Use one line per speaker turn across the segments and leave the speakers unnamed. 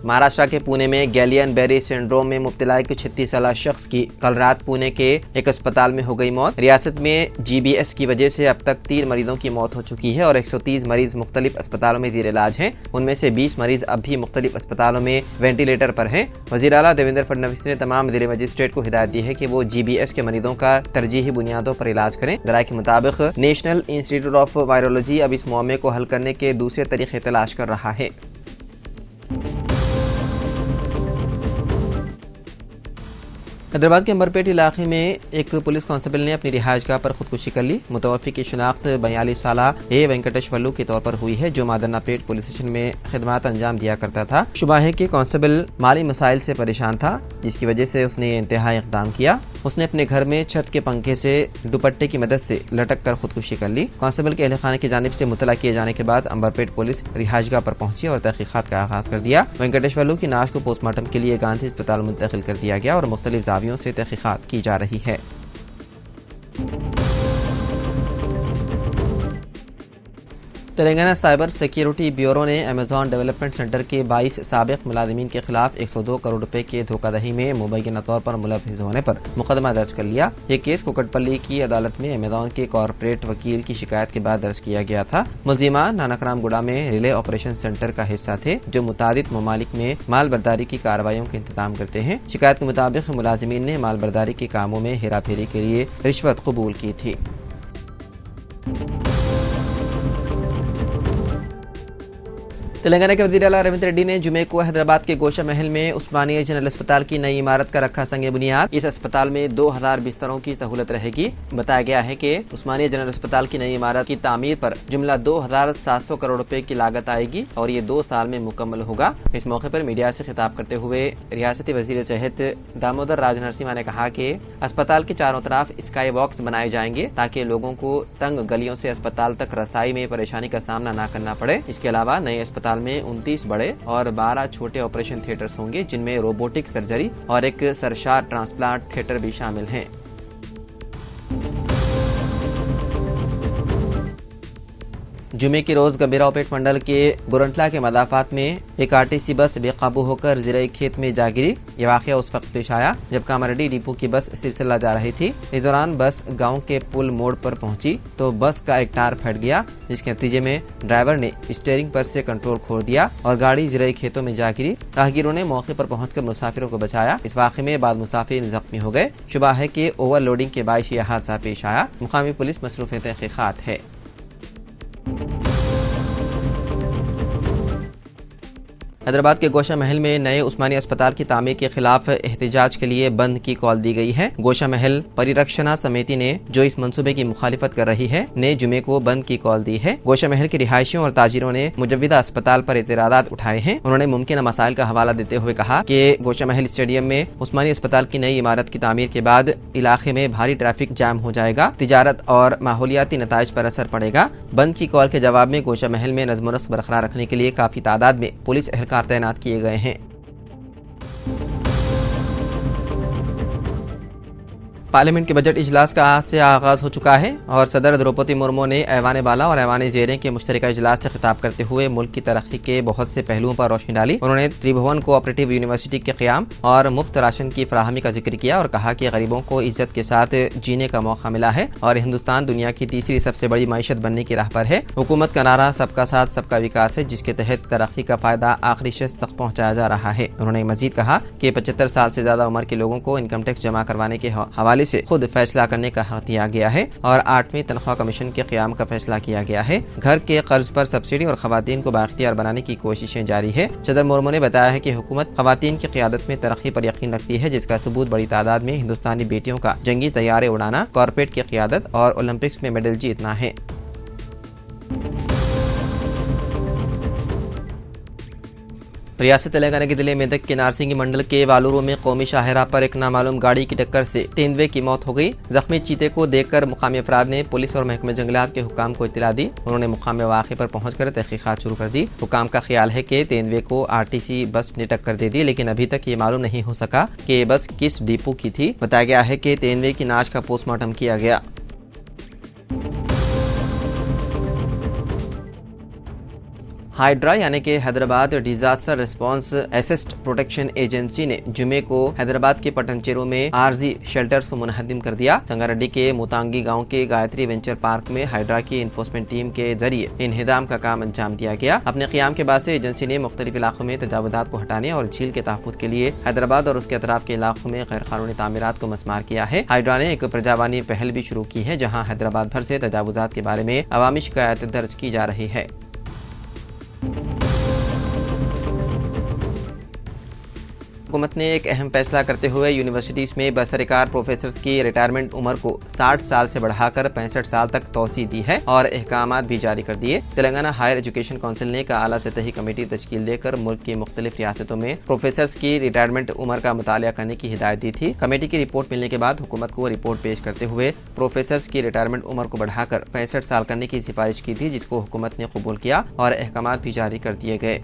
महाराष्ट्र के पुणे में galleon berry syndrome में मुब्तला एक 36 साल शख्स की कल रात पुणे के एक अस्पताल में हो गई मौत। रियासत में GBS की वजह से अब तक 3 मरीजों की मौत हो चुकी है और 130 मरीज मुख्तलिफ अस्पतालों में ज़ेर इलाज हैं। उनमें से 20 मरीज अब भी मुख्तलिफ अस्पतालों में वेंटिलेटर पर हैं। वज़ीर आला देवेंद्र फडणवीस ने तमाम जिले मजिस्ट्रेट को हिदायत दी है कि वो GBS के मरीजों का तरजीही बुनियादों पर इलाज करें। ज़राए के मुताबिक नेशनल इंस्टीट्यूट ऑफ वायरोलॉजी अब इस मामले को हल करने के दूसरे तरीके तलाश कर रहा है। हैदराबाद के अंबरपेट इलाके में एक पुलिस कांस्टेबल ने अपनी रिहाइशगाह पर खुदकुशी कर ली। मुतवफ़्फ़ी की शिनाख्त 42 साला ए वेंकटेश्वरलू के तौर पर हुई है, जो मादन्नापेट पुलिस स्टेशन में खिदमत अंजाम दिया करता था। शुबा है कि कांस्टेबल माली मसाइल से परेशान था, जिसकी वजह से उसने ये इंतहाई इक़दाम किया। उसने अपने घर में छत के पंखे से दुपट्टे की मदद से लटक कर खुदकुशी कर ली। कांस्टेबल के अहल खाने की जानिब से मुतला किए जाने के बाद अंबरपेट पुलिस रिहाइशगाह पर पहुंची और तहकीकात का आगाज कर दिया। वेंकटेश्वरलू की नाश को पोस्टमार्टम के लिए गांधी अस्पताल मुंतकिल कर दिया गया और मुख्तलिफ जावियों से तहकीकात की जा रही है। तेलंगाना साइबर सिक्योरिटी ब्यूरो ने अमेजॉन डेवलपमेंट सेंटर के 22 साबिक मुलाजिमीन के खिलाफ 102 करोड़ रुपए के धोखाधड़ी में मुबैना तौर पर मुलव्विस होने पर मुकदमा दर्ज कर लिया। ये केस कुकटपल्ली की अदालत में अमेजॉन के कॉरपोरेट वकील की शिकायत के बाद दर्ज किया गया था। मुलजिमान नानकरामगुड़ा में रिले ऑपरेशन सेंटर का हिस्सा थे, जो मुतादिद ममालिक में माल बर्दारी की कार्रवाइयों का इंतजाम करते हैं। शिकायत के मुताबिक मुलाजिमीन ने माल बर्दारी के कामों में हेरा फेरी के लिए रिश्वत कबूल की थी। तेलंगाना के वज़ीर आला रेवंत रेड्डी ने जुमे को हैदराबाद के गोशा महल में उस्मानिया जनरल अस्पताल की नई इमारत का रखा संग बुनियाद। इस अस्पताल में 2000 बिस्तरों की सहूलत रहेगी। बताया गया है कि उस्मानिया जनरल अस्पताल की नई इमारत की तामीर पर जुमला 2700 करोड़ रुपए की लागत आएगी और ये 2 साल में मुकम्मल होगा। इस मौके पर मीडिया से खिताब करते हुए रियासती वजीर सेहत दामोदर राज नरसिम्हा ने कहा कि अस्पताल के चारों तरफ स्काई वॉक्स बनाए जाएंगे ताकि लोगों को तंग गलियों से अस्पताल तक रसाई में परेशानी का सामना न करना पड़े। इसके अलावा नए अस्पताल में 29 बड़े और 12 छोटे ऑपरेशन थिएटर्स होंगे, जिनमें रोबोटिक सर्जरी और एक सरशार ट्रांसप्लांट थिएटर भी शामिल हैं। जुमे के रोज गंभीरावपेट मंडल के गोरंटला के मदाफात में एक RTC बस बेकाबू होकर ज़िरे खेत में जा गिरी। ये वाक़या उस वक्त पेश आया जब कामारेड्डी डिपो की बस सिलसिला जा रही थी। इस दौरान बस गांव के पुल मोड़ पर पहुंची तो बस का एक टायर फट गया, जिसके नतीजे में ड्राइवर ने स्टीयरिंग पर से कंट्रोल खो दिया और गाड़ी ज़िरे खेतों में जा गिरी। राहगीरों ने मौके पर पहुंचकर मुसाफिरों को बचाया। इस वाक़े में बाद मुसाफिर जख्मी हो गए। शुबा है कि ओवरलोडिंग के बायस यह हादसा पेश आया। मुकामी पुलिस मसरूफ़ तहकीकात है। हैदराबाद के गोशा महल में नए उस्मानी अस्पताल की तामीर के खिलाफ एहतजाज के लिए बंद की कॉल दी गई है। गोशा महल परिरक्षणा समिति ने, जो इस मंसूबे की मुखालिफत कर रही है, ने जुमे को बंद की कॉल दी है। गोशा महल के रिहायशियों और ताजिरों ने मुजव्विदा अस्पताल पर एतराज़ात उठाए हैं। उन्होंने मुमकिन मसाइल का हवाला देते हुए कहा कि गोशा महल स्टेडियम में उस्मानी अस्पताल की नई इमारत की तामीर के बाद इलाके में भारी ट्रैफिक जाम हो जाएगा, तिजारत और माहौलियाती नताइज पर असर पड़ेगा। बंद की कॉल के जवाब में गोशा महल में नज़्म नस्क बरकरार रखने के लिए काफी तादाद में पुलिस एहलकार तैनात किए गए हैं। पार्लियामेंट के बजट इजलास का आज से आगाज हो चुका है और सदर द्रौपदी मुर्मू ने ऐवान बाला और ऐवान ज़ेरें के मुश्तरका इजलास से खिताब करते हुए मुल्क की तरक्की के बहुत से पहलुओं पर रोशनी डाली। उन्होंने त्रिभुवन कोऑपरेटिव यूनिवर्सिटी के क़याम और मुफ्त राशन की फराहमी का जिक्र किया और कहा कि गरीबों को इज्जत के साथ जीने का मौका मिला है और हिंदुस्तान दुनिया की तीसरी सबसे बड़ी मईशत बनने की राह पर है। हुकूमत का नारा सबका साथ सबका विकास है, जिसके तहत तरक्की का फायदा आखिरी शख्स तक पहुँचाया जा रहा है। उन्होंने मजीद कहा कि 75 साल से ज्यादा उम्र के लोगों को इनकम टैक्स जमा करवाने के हवाले से खुद फैसला करने का हक दिया गया है और 8वीं तनख्वाह कमीशन के क़याम का फैसला किया गया है। घर के कर्ज पर सब्सिडी और खवातीन को बाख्तियार बनाने की कोशिशें जारी है। सदर मुर्मू ने बताया है कि हुकूमत खवातीन की क़यादत में तरक्की पर यकीन रखती है, जिसका सबूत बड़ी तादाद में हिंदुस्तानी बेटियों का जंगी तैयारे उड़ाना, कॉर्पोरेट की क़यादत और ओलंपिक्स में मेडल जीतना है। रियासत तेलंगाना के जिले मेदक के नारसिंगी मंडल के वालूरू में कौमी शाहराह पर एक नामालूम गाड़ी की टक्कर से तेंदुए की मौत हो गई। जख्मी चीते को देखकर मुकामी अफराद ने पुलिस और महकमे जंगलात के हुकाम को इत्तला दी। उन्होंने मुकाम वाक़े पर पहुंचकर तहकीकात शुरू कर दी। हुकाम का ख्याल है कि तेंदुए को आरटीसी बस ने टक्कर दे दी, लेकिन अभी तक ये मालूम नहीं हो सका कि ये बस किस डिपो की थी। बताया गया है कि तेंदुए की नाश का पोस्टमार्टम किया गया। हाइड्रा यानी कि Hyderabad disaster response assist protection agency ने जुमे को हैदराबाद के पटनचेरू में आरजी शेल्टर्स को मुनहदिम कर दिया। संगारेड्डी के मुतांगी गांव के गायत्री वेंचर पार्क में हाइड्रा की इन्फोर्समेंट टीम के जरिए इन्हिदाम का काम अंजाम दिया गया। अपने क़याम के बाद से एजेंसी ने मुख्तलिफ इलाकों में तजावुज़ात को हटाने और झील के तहफ़्फ़ुज़ के लिए हैदराबाद और उसके अतराफ के इलाकों में गैर कानूनी तामीरात को मस्मार किया है। हाइड्रा ने एक प्रजावानी पहल भी शुरू की है, जहाँ हैदराबाद भर से तजावुज़ात के बारे में अवामी शिकायत दर्ज की जा रही है। हुकूमत ने एक अहम फैसला करते हुए यूनिवर्सिटीज़ में बसरकार प्रोफेसर्स की रिटायरमेंट उम्र को 60 साल से बढ़ाकर 65 साल तक तोसी दी है और अहकामात भी जारी कर दिए। तेलंगाना हायर एजुकेशन काउंसिल ने एक आला सतही कमेटी तश्कील देकर मुल्क की मुख्तलिफ रियासतों में प्रोफेसर्स की रिटायरमेंट उम्र का मुतालिया करने की हिदायत दी थी। कमेटी की रिपोर्ट मिलने के बाद हुकूमत को रिपोर्ट पेश करते हुए प्रोफेसर्स की रिटायरमेंट उम्र को बढ़ाकर 65 साल करने की सिफारिश की थी, जिसको हुकूमत ने कबूल किया और अहकामात भी जारी कर दिए गए।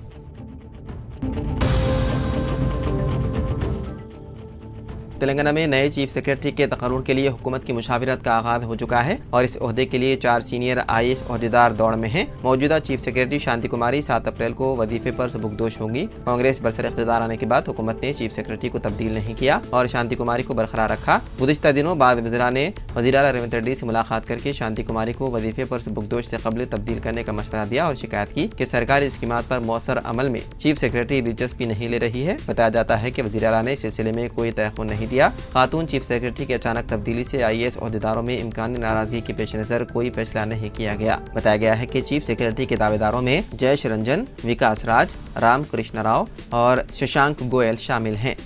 तेलंगाना में नए चीफ सेक्रेटरी के तकर्रुर के लिए हुकूमत की मुशावरत का आगाज हो चुका है और इस ओहदे के लिए 4 सीनियर IAS ओहदेदार दौड़ में हैं। मौजूदा चीफ सेक्रेटरी शांति कुमारी 7 अप्रैल को वजीफे पर सुबुकदोश होंगी। कांग्रेस बरसर इख्तिदार आने के बाद हुकूमत ने चीफ सेक्रेटरी को तब्दील नहीं किया और शांति कुमारी को बरकरार रखा। गुज़िश्ता दिनों बाद वज़ीरा ने वज़ीर आला रेवंत रेड्डी से मुलाकात करके शांति कुमारी को वजीफे पर सुबुकदोश से कबल तब्दील करने का मशवरा दिया और शिकायत की कि सरकारी स्कीमात पर मौसर अमल में चीफ सेक्रेटरी दिलचस्पी नहीं ले रही है। बताया जाता है कि वज़ीर आला ने इस सिलसिले में कोई तयख़ुर नहीं दिया। खातून चीफ सेक्रेटरी की अचानक तब्दीली से IAS ओहदेदारों में इम्कानी नाराजगी के पेश नज़र कोई फैसला नहीं किया गया। बताया गया है कि चीफ सेक्रेटरी के दावेदारों में जयश रंजन, विकास राज, राम कृष्ण राव और शशांक गोयल शामिल हैं।